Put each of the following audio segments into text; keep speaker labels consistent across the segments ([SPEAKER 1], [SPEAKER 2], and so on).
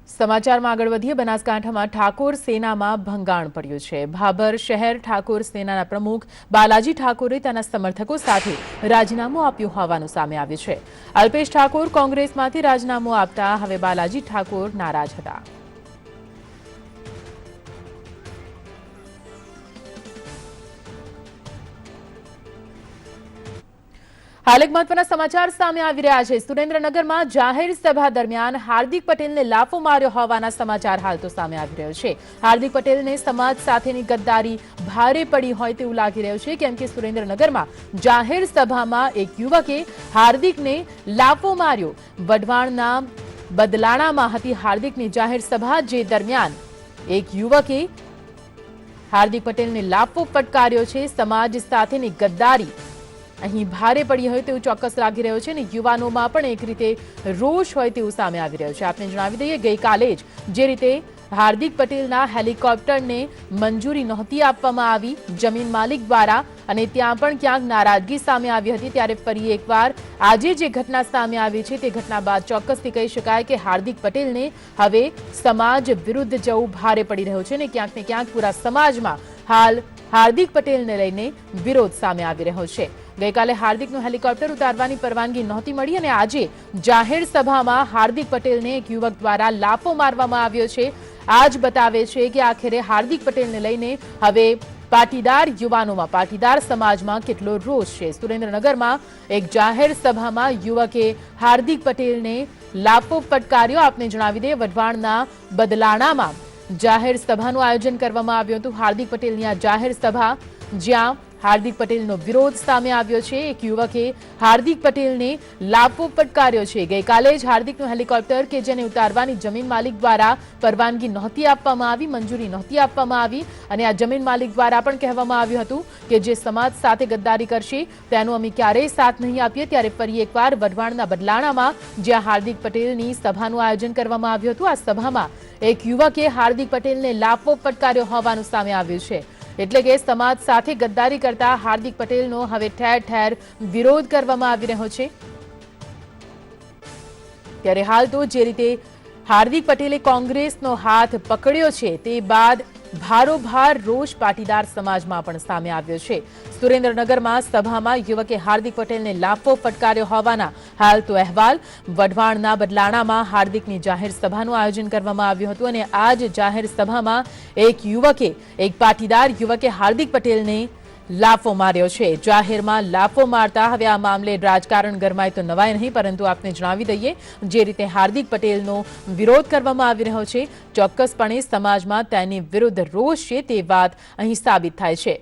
[SPEAKER 1] સમાચારમાં આગળ વધીએ બનાસકાંઠામાં ઠાકોર સેનામાં ભંગાણ પડ્યું છે। ભાભર શહેર ઠાકોર સેનાના પ્રમુખ બાલાજી ઠાકોરે તેના સમર્થકો સાથે રાજીનામું આપ્યું હોવાનું સામે આવ્યું છે। અલ્પેશ ઠાકોર કોંગ્રેસમાંથી રાજીનામું આપતા હવે બાલાજી ઠાકોર નારાજ હતા। हाल एक महत्वना समाचार सामे आवी रह्या छे। सुरेन्द्रनगરમાં જાહેર સભા દરમિયાન હાર્દિક પટેલને લાફો માર્યો હોવાના સમાચાર હાલ તો સામે આવી રહ્યો છે। હાર્દિક પટેલને સમાજ સાથેની ગદ્દારી ભારે પડી હોય તેવું લાગી રહ્યું છે, કેમ કે સુરેન્દ્રનગરમાં જાહેર સભામાં એક યુવકે હાર્દિકને લાફો માર્યો। વઢવાણના બદલાણામાં હતી હાર્દિકની જાહેર સભા, જે દરમિયાન એક યુવકે હાર્દિક પટેલને લાફો ફટકાર્યો છે। સમાજ સાથેની ગદ્દારી અહીં ભારે પડી હોય તેવું ચોક્કસ લાગી રહ્યું છે અને યુવાનોમાં પણ એક રીતે રોષ હોય તેવું સામે આવી રહ્યું છે। આપને જણાવી દઈએ, ગઈકાલે જ જે રીતે હાર્દિક પટેલના હેલિકોપ્ટરને મંજૂરી નહોતી આપવામાં આવી જમીન માલિક દ્વારા, અને ત્યાં પણ ક્યાંક નારાજગી સામે આવી હતી, ત્યારે ફરી એકવાર આજે જે ઘટના સામે આવી છે તે ઘટના બાદ ચોક્કસથી કહી શકાય કે હાર્દિક પટેલને હવે સમાજ વિરુદ્ધ જવું ભારે પડી રહ્યું છે અને ક્યાંક ને ક્યાંક પૂરા સમાજમાં હાલ હાર્દિક પટેલને લઈને વિરોધ સામે આવી રહ્યો છે। ગઈકાલે હાર્દિકનું હેલિકોપ્ટર ઉતારવાની પરવાનગી નહોતી મળી અને આજે જાહેર સભામાં હાર્દિક પટેલને એક યુવક દ્વારા લાફો મારવામાં આવ્યો છે। આ જ બતાવે છે કે આખરે હાર્દિક પટેલને લઈને હવે પાટીદાર યુવાનોમાં, પાટીદાર સમાજમાં કેટલો રોષ છે। સુરેન્દ્રનગરમાં એક જાહેર સભામાં યુવકે હાર્દિક પટેલને લાફો ફટકાર્યો। આપને જણાવી દઈએ, વઢવાણના બદલાણામાં જાહેર સભાનું આયોજન કરવામાં આવ્યું હતું। હાર્દિક પટેલની આ જાહેર સભા, જ્યાં હાર્દિક પટેલનો વિરોધ સામે આવ્યો છે। એક યુવકે હાર્દિક પટેલને લાફો ફટકાર્યો છે। ગઈકાલે જ હાર્દિકનું હેલિકોપ્ટર કે જેને ઉતારવાની જમીન માલિક દ્વારા પરવાનગી નહોતી આપવામાં આવી, મંજૂરી નહોતી આપવામાં આવી, અને આ જમીન માલિક દ્વારા પણ કહેવામાં આવ્યું હતું કે જે સમાજ સાથે ગદ્દારી કરશે તેનો અમે ક્યારેય સાથ નહીં આપીએ। ત્યારે ફરી એકવાર વઢવાણના બદલાણામાં જ્યાં હાર્દિક પટેલની સભાનું આયોજન કરવામાં આવ્યું હતું, આ સભામાં એક યુવકે હાર્દિક પટેલને લાફો ફટકાર્યો હોવાનું સામે આવ્યું છે। એટલે કે સમાજ સાથે ગદ્દારી કરતા હાર્દિક પટેલનો હવે ઠેર ઠેર વિરોધ કરવામાં આવી રહ્યો છે। ત્યારે હાલ તો જે રીતે હાર્દિક પટેલે કોંગ્રેસનો હાથ પકડ્યો છે તે બાદ ભારોભાર રોષ પાટીદાર સમાજમાં પણ સામે આવ્યો છે। સુરેન્દ્રનગરમાં સભામાં યુવકે હાર્દિક પટેલને લાફો ફટકાર્યો હોવાના હાલ તો અહેવાલ। વઢવાણના બદલાણામાં હાર્દિકની જાહેર સભાનું આયોજન કરવામાં આવ્યું હતું અને આ જ જાહેર સભામાં એક યુવકે, એક પાટીદાર યુવકે હાર્દિક પટેલને લાફો માર્યો છે। જાહેરમાં લાફો મારતા હવે આ મામલે રાજકારણ ગરમાય તો નવાય નહીં, પરંતુ આપને જણાવી દઈએ, જે રીતે હાર્દિક પટેલનો વિરોધ કરવામાં આવી રહ્યો છે, ચોક્કસપણે સમાજમાં તેની વિરુદ્ધ રોષ છે તે વાત અહીં સાબિત થાય છે।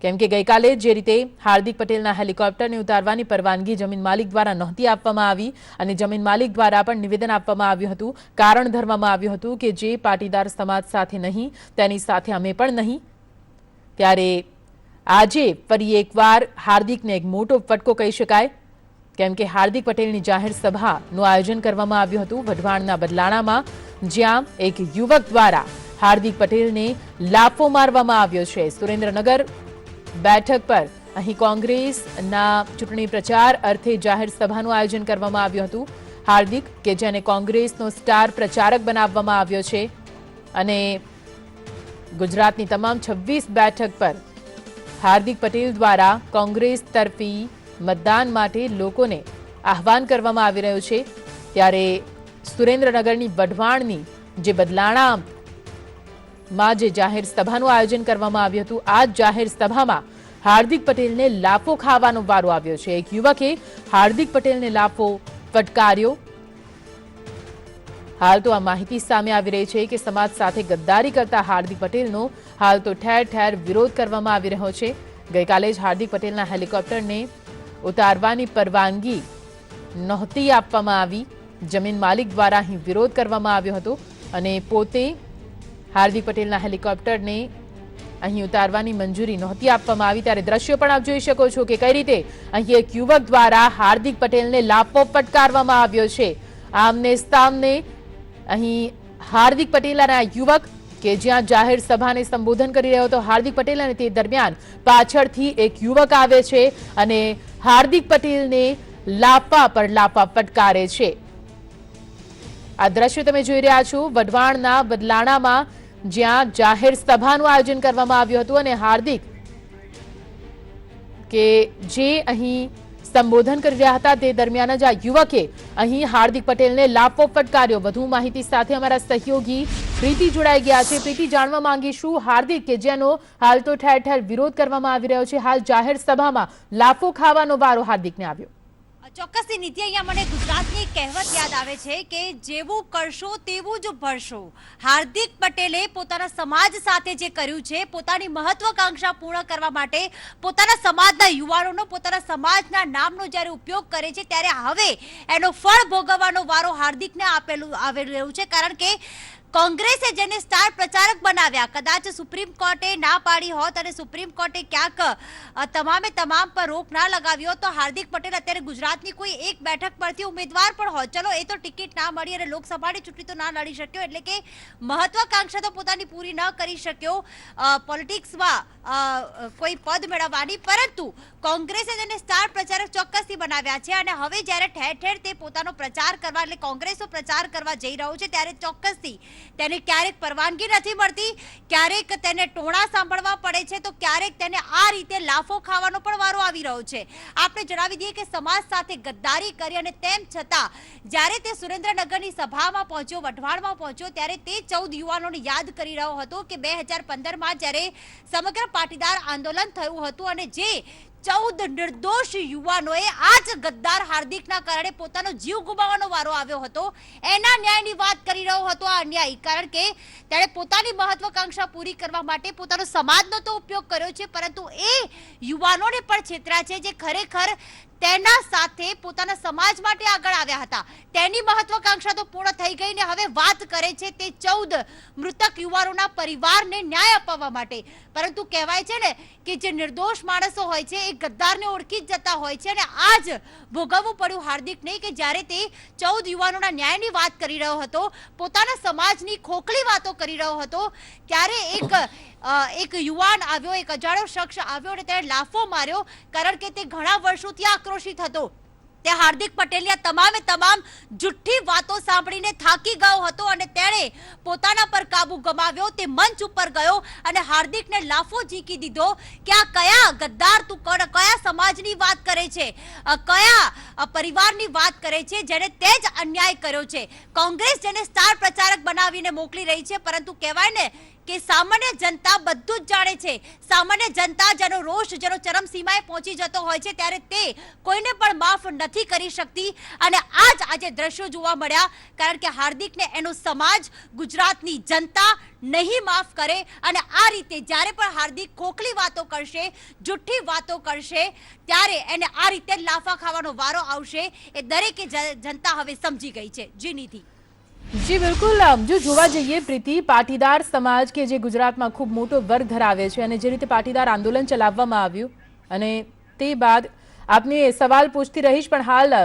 [SPEAKER 1] કેમ કે ગઈકાલે જે રીતે હાર્દિક પટેલના હેલિકોપ્ટરને ઉતારવાની પરવાનગી જમીન માલિક દ્વારા નહોતી આપવામાં આવી અને જમીન માલિક દ્વારા પણ નિવેદન આપવામાં આવ્યું હતું, કારણ ધરવામાં આવ્યું હતું કે જે પાટીદાર સમાજ સાથે નહીં તેની સાથે અમે પણ નહીં। ત્યારે આજે ફરી એકવાર હાર્દિકને એક મોટો ફટકો કહી શકાય, કેમ કે હાર્દિક પટેલની જાહેર સભાનું આયોજન કરવામાં આવ્યું હતું વઢવાણના બદલાણામાં, જ્યાં એક યુવક દ્વારા હાર્દિક પટેલને લાફો મારવામાં આવ્યો છે। સુરેન્દ્રનગર બેઠક પર અહીં કોંગ્રેસના ચૂંટણી પ્રચાર અર્થે જાહેર સભાનું આયોજન કરવામાં આવ્યું હતું। હાર્દિક, કે જેને કોંગ્રેસનો સ્ટાર પ્રચારક બનાવવામાં આવ્યો છે, અને ગુજરાતની તમામ 26 બેઠક પર હાર્દિક પટેલ દ્વારા કોંગ્રેસ તરફી મતદાન માટે લોકોને આહવાન કરવામાં આવી રહ્યું છે। ત્યારે સુરેન્દ્રનગરની વઢવાણની જે બદલાણામાં જે જાહેર સભાનું આયોજન કરવામાં આવ્યું હતું, આ જાહેર સભામાં હાર્દિક પટેલને લાફો ખાવાનો વારો આવ્યો છે। એક યુવકે હાર્દિક પટેલને લાફો ફટકાર્યો। હાલ તો આ માહિતી સામે આવી રહી છે કે સમાજ સાથે ગદ્દારી કરતા હાર્દિક પટેલનો હાલ તો ઠેર ઠેર વિરોધ કરવામાં આવી રહ્યો છે। ગઈકાલે જ હાર્દિક પટેલના હેલિકોપ્ટરને ઉતારવાની પરવાનગી નહોતી આપવામાં આવી, જમીન માલિક દ્વારા અહીં વિરોધ કરવામાં આવ્યો હતો અને પોતે હાર્દિક પટેલના હેલિકોપ્ટરને અહીં ઉતારવાની મંજૂરી નહોતી આપવામાં આવી। ત્યારે દ્રશ્યો પણ આપ જોઈ શકો છો કે કઈ રીતે અહીં એક યુવક દ્વારા હાર્દિક પટેલને લાફો ફટકારવામાં આવ્યો છે। આમને સામને અહીં હાર્દિક પટેલ અને આ યુવક કે જ્યાં જાહેર સભાને સંબોધન કરી રહ્યો હતો હાર્દિક પટેલ, અને તે દરમિયાન પાછળથી એક યુવક આવે છે અને હાર્દિક પટેલને લાફા પર લાફા ફટકારે છે। આ દ્રશ્ય તમે જોઈ રહ્યા છો વઢવાણના બદલાણામાં, જ્યાં જાહેર સભાનું આયોજન કરવામાં આવ્યું હતું અને હાર્દિક કે જે અહીં સંબોધન કરી રહ્યા હતા તે દરમિયાન જ આ યુવકે અહીં હાર્દિક પટેલને લાફો ફટકાર્યો। વધુ માહિતી સાથે અમારા સહયોગી પ્રીતિ જોડાઈ ગયા છે। પ્રીતિ, જાણવા માંગીશું હાર્દિક કે જેનો હાલ તો ઠેર ઠેર વિરોધ કરવામાં આવી રહ્યો છે, હાલ જાહેર સભામાં લાફો ખાવાનો વારો હાર્દિકને આવ્યો।
[SPEAKER 2] ચોક્કસથી નીતિ, અહીંયા મને ગુજરાતની કહેવત યાદ આવે છે કે જેવું કરશો તેવું જ ભરશો। હાર્દિક પટેલે પોતાના સમાજ સાથે જે કર્યું છે, પોતાની મહત્વાકાંક્ષા પૂર્ણ કરવા માટે પોતાના સમાજના યુવાનોનો, પોતાના સમાજના નામનો જ્યારે ઉપયોગ કરે છે, ત્યારે હવે એનો ફળ ભોગવવાનો વારો હાર્દિકને આવી રહ્યું છે। કારણ કે કોંગ્રેસે જેને સ્ટાર પ્રચારક બનાવ્યા, કદાચ સુપ્રીમ કોર્ટે ના પાડી હોત અને સુપ્રીમ કોર્ટે ક્યાંક તમામે તમામ પર રોક ના લગાવી હોત તો હાર્દિક પટેલ અત્યારે ગુજરાતની કોઈ એક બેઠક પરથી ઉમેદવાર પણ હોત। ચલો, એ તો ટિકિટ ના મળી અને લોકસભાની ચૂંટણી તો ના લડી શક્યો, એટલે કે મહત્વાકાંક્ષા તો પોતાની પૂરી ન કરી શક્યો પોલિટિક્સમાં કોઈ પદ મેળવવાની, પરંતુ કોંગ્રેસે તેને સ્ટાર પ્રચારક ચોક્કસથી બનાવ્યા છે અને હવે જ્યારે ઠેર ઠેર તે પોતાનો પ્રચાર કરવા, એટલે કોંગ્રેસનો પ્રચાર કરવા જઈ રહ્યો છે, ત્યારે ચોક્કસથી તેને ક્યારેક પરવાનગી નથી મળતી, ક્યારેક તેને ટોણા સાંભળવા પડે છે, તો ક્યારેક તેને આ રીતે લાફો ખાવાનો પણ વારો આવી રહ્યો છે। આપણે જણાવી દઈએ કે સમાજ સાથે ગદ્દારી કરી અને તેમ છતાં જ્યારે તે સુરેન્દ્રનગરની સભામાં પહોંચ્યો, વઢવાણમાં પહોંચ્યો, ત્યારે તે 14 યુવાનોને યાદ કરી રહ્યો હતો કે 2015માં જ્યારે સમગ્ર પાટીદાર આંદોલન થયું હતું અને જે 14 નિર્દોષ યુવાનોએ આ જ ગદ્દાર હાર્દિકના કારણે પોતાનો જીવ ગુમાવવાનો વારો આવ્યો હતો, એના ન્યાયની વાત કરી રહ્યો હતો આ અન્યાયી। કારણ કે તેણે પોતાની મહત્વાકાંક્ષા પૂરી કરવા માટે પોતાનો સમાજનો તો ઉપયોગ કર્યો છે, પરંતુ એ યુવાનોને પણ છેતર્યા છે જે ખરેખર તેના સાથે પોતાના સમાજ માટે આગળ આવ્યા હતા। તેની મહત્વાકાંક્ષા તો પૂર્ણ થઈ ગઈ ને હવે વાત કરે છે તે 14 મૃતક યુવાનોના પરિવારને ન્યાય અપાવવા માટે। પરંતુ કહેવાય છે ને કે જે નિર્દોષ માણસો હોય છે એ ગદ્દારને ઓળખી જ જતા હોય છે અને આજ ભોગવવું પડ્યું હાર્દિકને કે જ્યારે તે 14 યુવાનોના ન્યાયની વાત કરી રહ્યો હતો, પોતાના સમાજની ખોખલી વાતો કરી રહ્યો હતો, ત્યારે એક યુવાન આવ્યો, એક અજાણ્યો શખ્સ આવ્યો અને તેણે લાફો માર્યો। કારણ કે તે ઘણા વર્ષોથી આક્રોશિત હતો, તે હાર્દિક પટેલની તમામે તમામ જુઠ્ઠી વાતો સાંભળીને થાકી ગયો હતો અને તેણે પોતાના પર કાબુ ગમાવ્યો। તે મંચ ઉપર ગયો અને હાર્દિકને લાફો ઝીકી દીધો કે આ કયા ગદ્દાર તું કયા સમાજની વાત કરે છે, કયા પરિવારની વાત કરે છે જેને તે જ અન્યાય કર્યો છે। કોંગ્રેસ જેને સ્ટાર પ્રચારક બનાવીને મોકલી રહી છે, પરંતુ કહેવાય ને કે સામાન્ય જનતા બધું જ જાણે છે। સામાન્ય જનતા જેનો રોષ, જેનો ચરમસીમાએ પહોંચી જતો હોય છે, ત્યારે તે કોઈને પણ માફ નથી કરી શકતી અને આજે દ્રશ્યો જોવા મળ્યા। કારણ કે હાર્દિકને એનો સમાજ, ગુજરાતની જનતા નહીં માફ કરે અને આ રીતે જ્યારે પણ હાર્દિક ખોખલી વાતો કરશે, જુઠ્ઠી વાતો કરશે, ત્યારે એને આ રીતે લાફા ખાવાનો વારો આવશે। એ દરેકે જનતા હવે સમજી ગઈ છે। જી નિધિ।
[SPEAKER 1] જી બિલકુલ, જો જોવા જઈએ પ્રીતિ, પાટીદાર સમાજ કે જે ગુજરાતમાં ખૂબ મોટો વર્ગ ધરાવે છે અને જે રીતે પાટીદાર આંદોલન ચલાવવામાં આવ્યું અને તે બાદ આપને સવાલ પૂછતી રહીશ, પણ હાલ